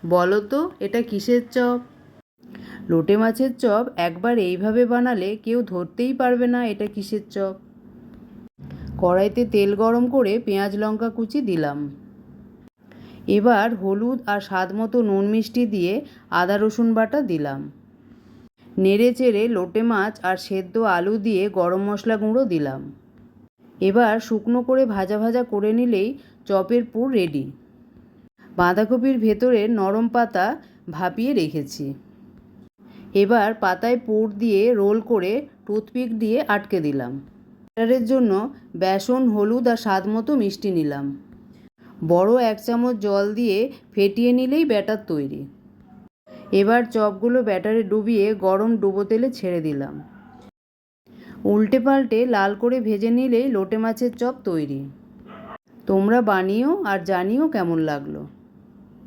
বলো তো এটা কিসের চপ? লোটে মাছের চপ একবার এইভাবে বানালে কেউ ধরতেই পারবে না এটা কিসের চপ। কড়াইতে তেল গরম করে পেঁয়াজ লঙ্কা কুচি দিলাম। এবার হলুদ আর স্বাদ মতো নুন মিষ্টি দিয়ে আদা রসুন বাটা দিলাম। নেড়ে চেড়ে লোটে মাছ আর সেদ্ধ আলু দিয়ে গরম মশলা গুঁড়ো দিলাম। এবার শুকনো করে ভাজা ভাজা করে নিলেই চপের পুর রেডি। বাঁধাকপির ভেতরের নরম পাতা ভাপিয়ে রেখেছি। এবার পাতায় পুর দিয়ে রোল করে টুথপিক দিয়ে আটকে দিলাম। ব্যাটারের জন্য বেসন, হলুদ আর স্বাদ মতো মিষ্টি নিলাম। বড় 1 চামচ জল দিয়ে ফেটিয়ে নিলেই ব্যাটার তৈরি। এবার চপগুলো ব্যাটারে ডুবিয়ে গরম ডুবো তেলে ছেড়ে দিলাম। উল্টে পাল্টে লাল করে ভেজে নিলেই লোটে মাছের চপ তৈরি। তোমরা বানিও আর জানিও কেমন লাগলো।